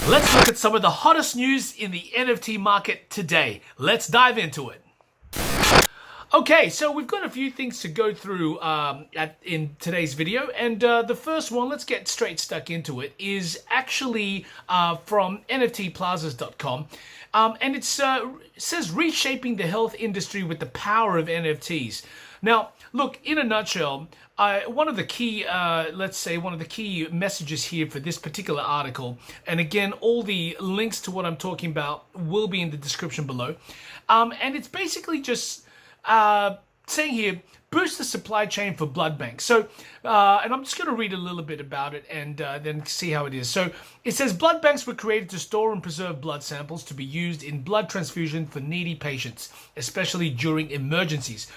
Let's look at some of the hottest news in the NFT market today. Let's dive into it. Okay, so we've got a few things to go through in today's video, and the first one, let's get straight stuck into it, is actually from NFTplazas.com, and it says reshaping the health industry with the power of NFTs. Now, look, in a nutshell, one of the key, one of the key messages here for this particular article, and again, all the links to what I'm talking about will be in the description below, and it's basically just saying here, boost the supply chain for blood banks. So, and I'm just going to read a little bit about it and then see how it is. So it says blood banks were created to store and preserve blood samples to be used in blood transfusion for needy patients, especially during emergencies.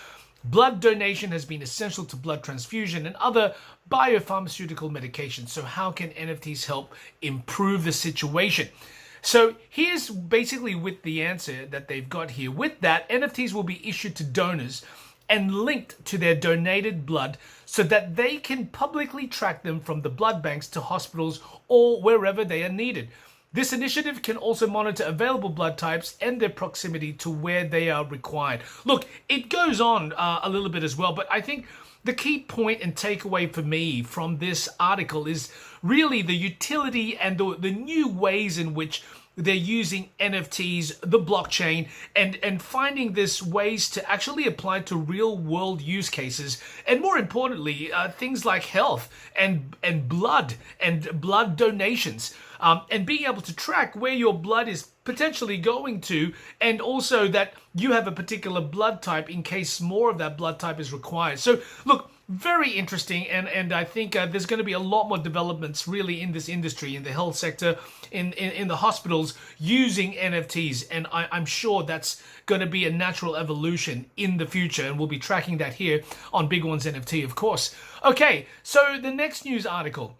Blood donation has been essential to blood transfusion and other biopharmaceutical medications. So how can NFTs help improve the situation? So here's basically with the answer that they've got here. With that, NFTs will be issued to donors and linked to their donated blood so that they can publicly track them from the blood banks to hospitals or wherever they are needed. This initiative can also monitor available blood types and their proximity to where they are required. Look, it goes on a little bit as well, but I think the key point and takeaway for me from this article is really the utility and the new ways in which they're using NFTs, the blockchain, and finding this ways to actually apply to real world use cases. And more importantly, things like health and blood donations. And being able to track where your blood is potentially going to, and also that you have a particular blood type in case more of that blood type is required. So look, very interesting, and I think there's going to be a lot more developments really in this industry, in the health sector, in the hospitals, using NFTs, and I'm sure that's going to be a natural evolution in the future, and we'll be tracking that here on BIGONES.NFT, of course. Okay, so the next news article,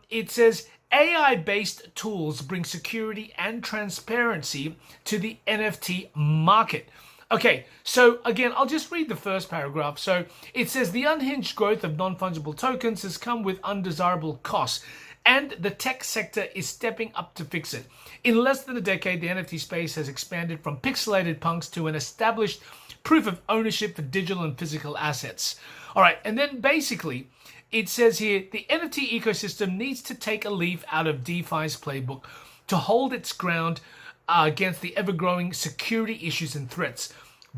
it says AI-based tools bring security and transparency to the NFT market. Okay, so again, I'll just read the first paragraph. So it says the unhinged growth of non-fungible tokens has come with undesirable costs, and the tech sector is stepping up to fix it. In less than a decade, the NFT space has expanded from pixelated punks to an established proof of ownership for digital and physical assets. All right, and then basically, it says here, the NFT ecosystem needs to take a leaf out of DeFi's playbook to hold its ground against the ever-growing security issues and threats.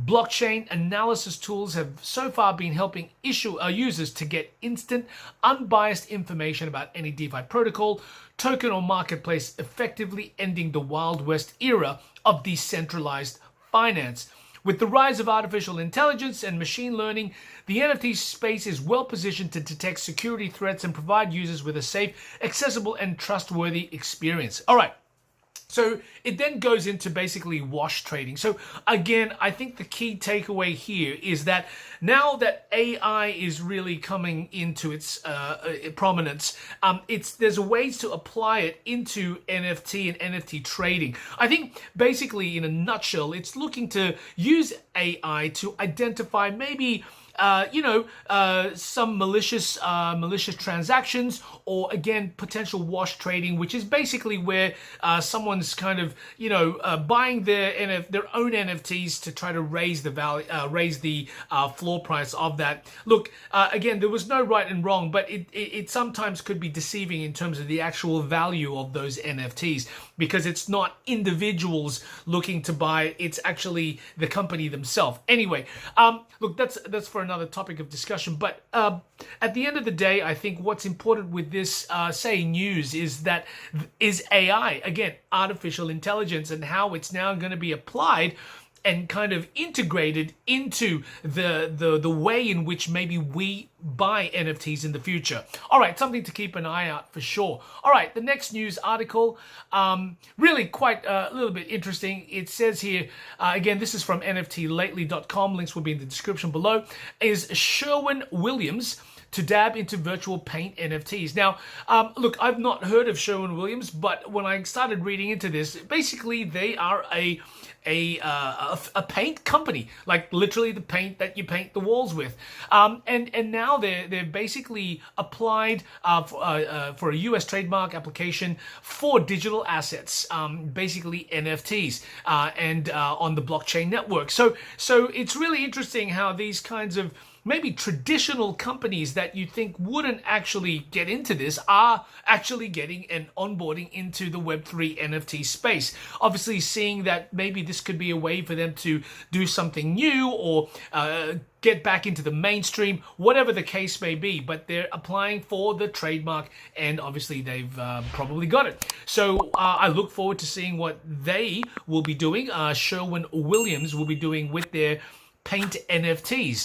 Blockchain analysis tools have so far been helping users to get instant, unbiased information about any DeFi protocol, token, or marketplace, effectively ending the Wild West era of decentralized finance. With the rise of artificial intelligence and machine learning, the NFT space is well positioned to detect security threats and provide users with a safe, accessible, and trustworthy experience. All right. So it then goes into basically wash trading. So again, I think the key takeaway here is that now that AI is really coming into its prominence, there's ways to apply it into NFT and NFT trading. I think basically in a nutshell, it's looking to use AI to identify maybe some malicious transactions, or again, potential wash trading, which is basically where someone's kind of, buying their own NFTs to try to raise the value, raise the floor price of that. Look, again, there was no right and wrong, but it sometimes could be deceiving in terms of the actual value of those NFTs, because it's not individuals looking to buy, it's actually the company themselves. Anyway, look, that's for another topic of discussion, but at the end of the day, I think what's important with this news is AI, again, artificial intelligence, and how it's now going to be applied and kind of integrated into the way in which maybe we buy NFTs in the future. All right, something to keep an eye out for sure. All right, the next news article, really quite a little bit interesting. It says here, again, this is from NFTlately.com, links will be in the description below, is Sherwin Williams to dab into virtual paint NFTs. Now, look, I've not heard of Sherwin-Williams, but when I started reading into this, basically they are a paint company, like literally the paint that you paint the walls with, and now they're basically applied for a U.S. trademark application for digital assets, basically NFTs, and on the blockchain network. So it's really interesting how these kinds of maybe traditional companies that you think wouldn't actually get into this are actually getting and onboarding into the Web3 NFT space. Obviously seeing that maybe this could be a way for them to do something new or get back into the mainstream, whatever the case may be, but they're applying for the trademark and obviously they've probably got it. So I look forward to seeing what they will be doing, Sherwin-Williams will be doing with their paint NFTs.